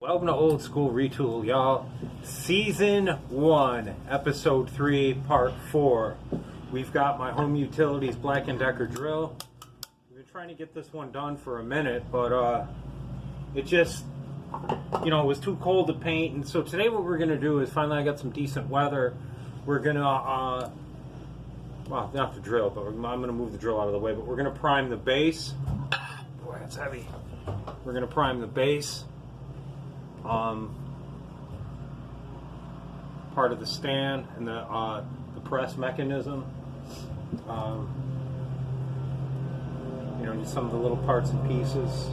Welcome to Old School Retool, y'all. Season 1, Episode 3, Part 4. We've got my Home Utilities Black & Decker drill. We've been trying to get this one done for a minute, but it just, it was too cold to paint. And so today what we're going to do is, finally I got some decent weather. We're going to, well, not the drill, but I'm going to move the drill out of the way, but we're going to prime the base. Boy, that's heavy. We're going to prime the base. Part of the stand and the press mechanism. Just some of the little parts and pieces.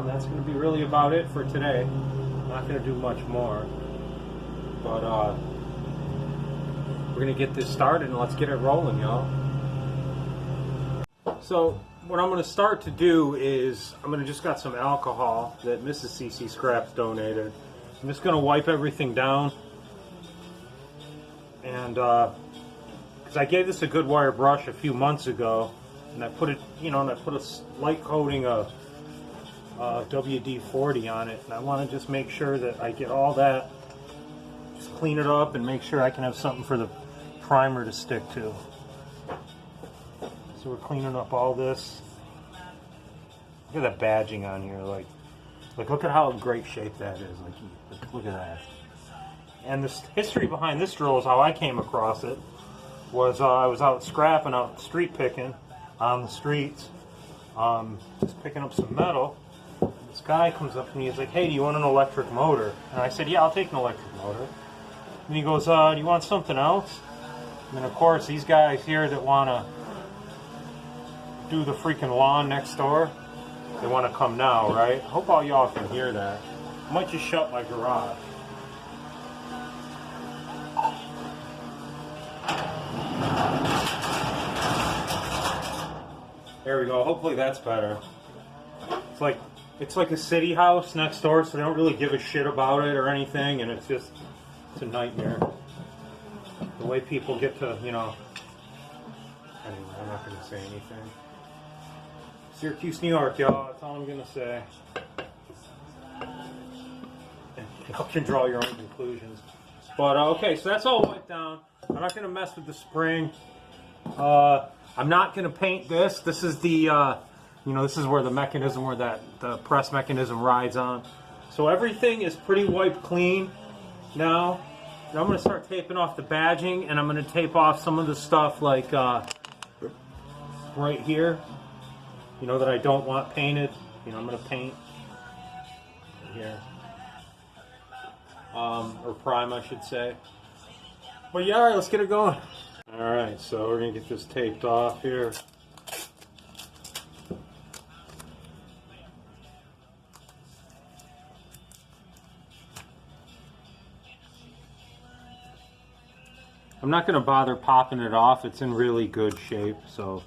That's going to be really about it for today. I'm not going to do much more, but we're going to get this started and let's get it rolling, y'all. So what I'm going to start to do is I'm going to just got some alcohol that Mrs. CC Scraps donated. I'm just going to wipe everything down, and because I gave this a good wire brush a few months ago, and I put it, and I put a light coating of WD-40 on it, and I want to just make sure that I get all that, just clean it up and make sure I can have something for the primer to stick to. So we're cleaning up all this. Look at that badging on here. Like look at how in great shape that is. Look at that. And the history behind this drill is how I came across it. Was I was out scrapping, out street picking on the streets, just picking up some metal. This guy comes up to me. He's like, "Hey, do you want an electric motor?" And I said, "Yeah, I'll take an electric motor." And he goes, "Do you want something else?" And of course, these guys here that want to do the freaking lawn next door, they want to come now, right? I hope all y'all can hear that. I might just shut my garage. There we go. Hopefully that's better. It's like a city house next door, so they don't really give a shit about it or anything, and it's a nightmare. The way people get to, anyway, I'm not going to say anything. Syracuse, New York, y'all. That's all I'm going to say. And y'all can draw your own conclusions. But, okay, so that's all wiped down. I'm not going to mess with the spring. I'm not going to paint this. This is the, this is where the mechanism, where the press mechanism rides on. So everything is pretty wiped clean now. And I'm going to start taping off the badging, and I'm going to tape off some of the stuff like right here. That I don't want painted. I'm going to paint here. Or prime, I should say. But yeah, alright, let's get it going. Alright, so we're going to get this taped off here. I'm not going to bother popping it off. It's in really good shape, so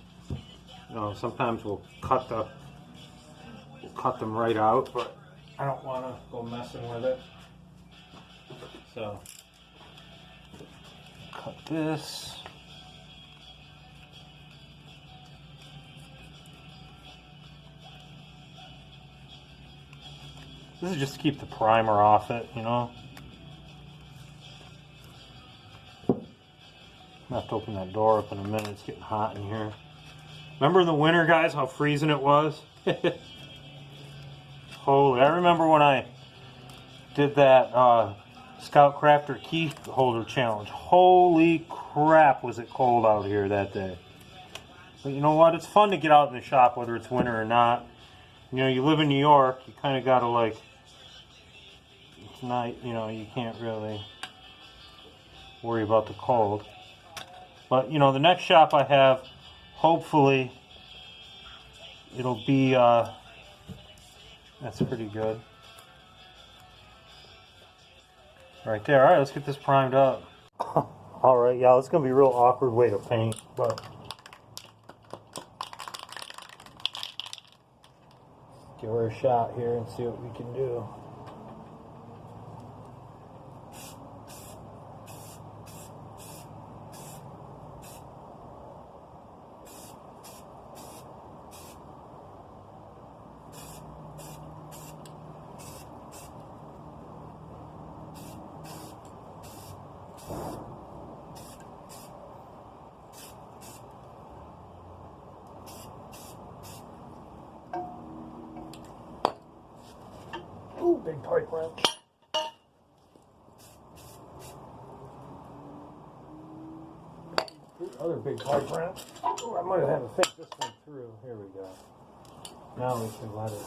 sometimes we'll cut them right out, but I don't want to go messing with it. So cut this. This is just to keep the primer off it, I have to open that door up in a minute. It's getting hot in here. Remember in the winter, guys, how freezing it was? Holy, I remember when I did that Scout Crafter key holder challenge. Holy crap, was it cold out here that day. But you know what? It's fun to get out in the shop, whether it's winter or not. You live in New York, you kind of got to it's not, you can't really worry about the cold. But, the next shop I have, hopefully, it'll be, that's pretty good. Right there. Alright, let's get this primed up. Alright, y'all, it's going to be a real awkward way to paint, but give her a shot here and see what we can do. big pipe wrench. Other big pipe wrench. Oh, I might have had to think this one through. Here we go. Now we can let it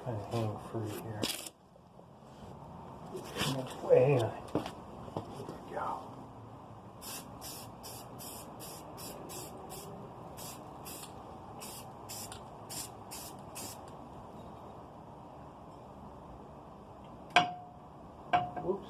kind of hang free here. Way in. There we go. Oops.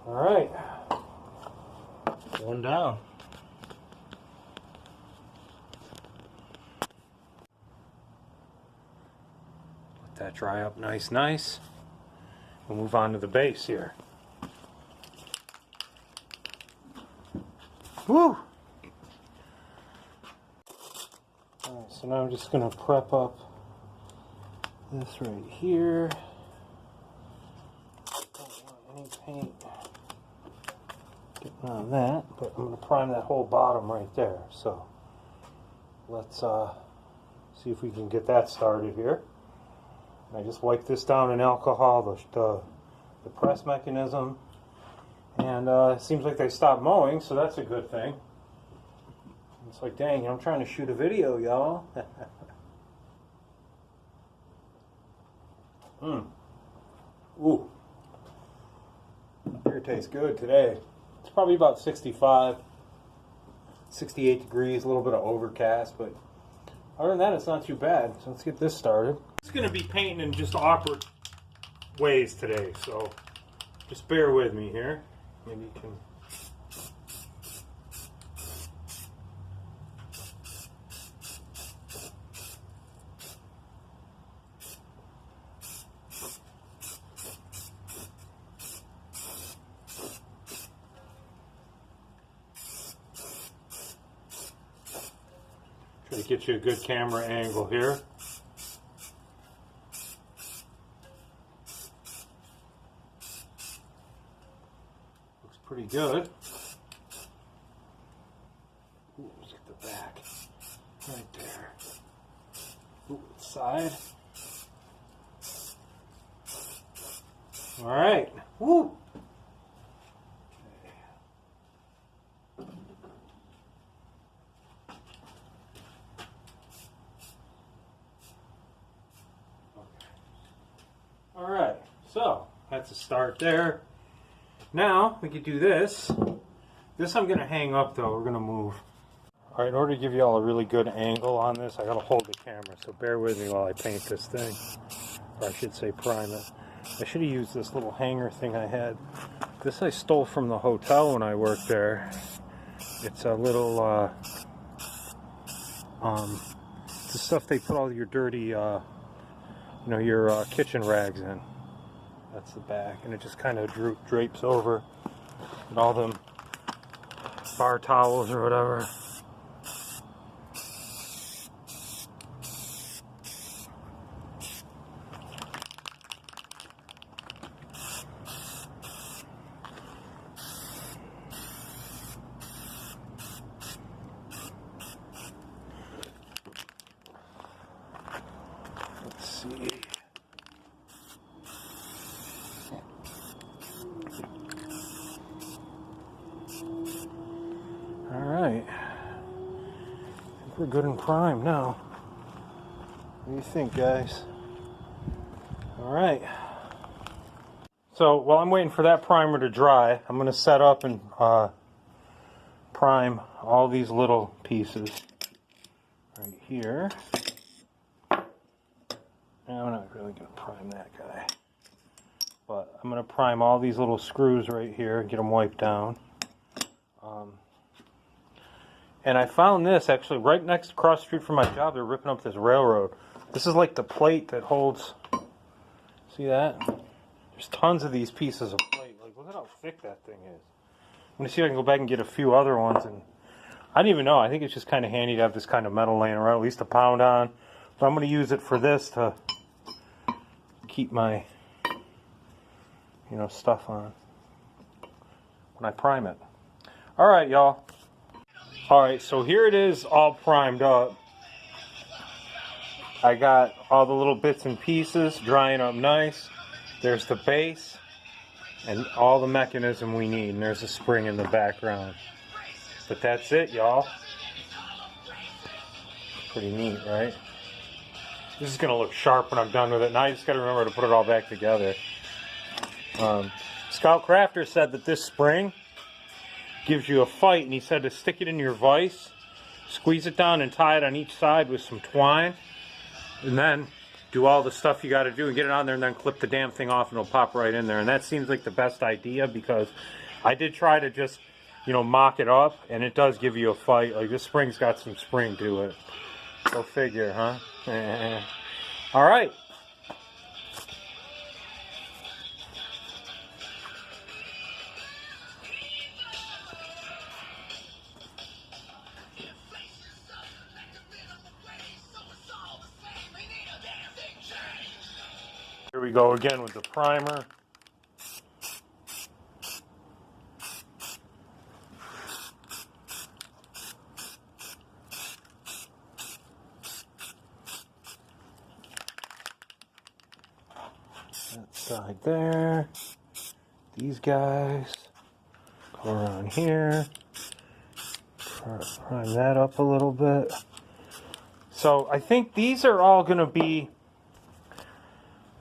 All right, one down. Let that dry up nice. We'll move on to the base here. Woo! All right, so now I'm just going to prep up this right here. Don't want any paint getting on that, but I'm going to prime that whole bottom right there. So let's see if we can get that started here. And I just wipe this down in alcohol, the press mechanism, and it seems like they stopped mowing, so that's a good thing. It's like, dang, I'm trying to shoot a video, y'all. Ooh. Beer tastes good today. It's probably about 65, 68 degrees, a little bit of overcast, but other than that, it's not too bad. So let's get this started. It's going to be painting in just awkward ways today, so just bear with me here. Maybe you can... Try to get you a good camera angle here. Looks pretty good. Ooh, let's get the back right there. Ooh, side. All right. Woo. Alright, so that's a start there. Now we could do this. This I'm going to hang up though, we're going to move. Alright, in order to give you all a really good angle on this, I got to hold the camera, so bear with me while I paint this thing. Or I should say prime it. I should have used this little hanger thing I had. This I stole from the hotel when I worked there. It's a little, it's the stuff they put all your dirty, your kitchen rags in. That's the back, and it just kind of drapes over and all them bar towels or whatever. Let's see. Alright, I think we're good and prime now. What do you think, guys? Alright. So while I'm waiting for that primer to dry, I'm going to set up and prime all these little pieces right here. I'm not really going to prime that guy, but I'm going to prime all these little screws right here and get them wiped down. And I found this actually right next across the street from my job. They're ripping up this railroad. This is like the plate that holds, see that? There's tons of these pieces of plate. Like, look at how thick that thing is. going to see if I can go back and get a few other ones. And I don't even know. I think it's just kind of handy to have this kind of metal laying around, at least to pound on. But I'm going to use it for this to keep my, you know, stuff on when I prime it. All right, y'all. All right, so here it is all primed up. I got all the little bits and pieces drying up nice. There's the base and all the mechanism we need. And there's a spring in the background. But that's it, y'all. Pretty neat, right? This is going to look sharp when I'm done with it. Now I just got to remember to put it all back together. Scout Crafter said that this spring gives you a fight. And he said to stick it in your vise, squeeze it down and tie it on each side with some twine. And then do all the stuff you got to do and get it on there and then clip the damn thing off and it'll pop right in there. And that seems like the best idea because I did try to just, you know, mock it up and it does give you a fight. Like this spring's got some spring to it. Go figure, huh? All right. Here we go again with the primer. That side there. These guys. Go around here. Prime that up a little bit. So I think these are all going to be...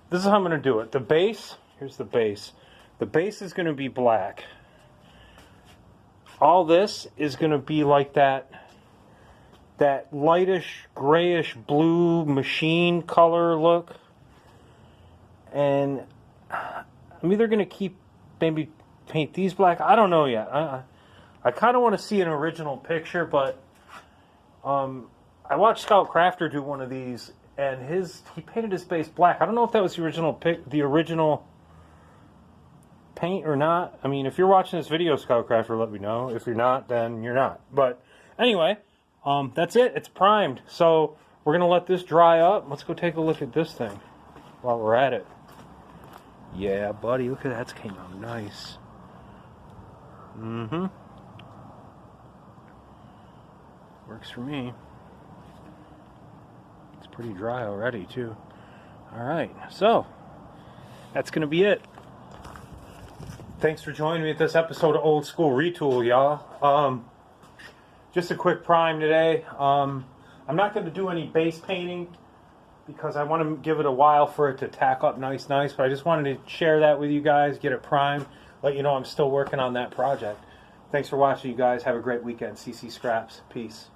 This is how I'm going to do it. The base, here's the base. The base is going to be black. All this is going to be like that lightish, grayish blue machine color look. And I'm either going to maybe paint these black. I don't know yet. I kind of want to see an original picture, but I watched Scout Crafter do one of these. And he painted his base black. I don't know if that was the original paint or not. I mean, if you're watching this video, Scout Crafter, let me know. If you're not, then you're not. But anyway, that's it. It's primed. So we're gonna let this dry up. Let's go take a look at this thing while we're at it. Yeah, buddy, look at that. It came out nice. Mm-hmm. Works for me. Pretty dry already too. Alright, so that's gonna be it. Thanks for joining me at this episode of Old School Retool, y'all. Just a quick prime today. I'm not going to do any base painting because I want to give it a while for it to tack up nice, but I just wanted to share that with you guys, get it primed, let you know I'm still working on that project. Thanks for watching, you guys. Have a great weekend. CC Scraps. Peace.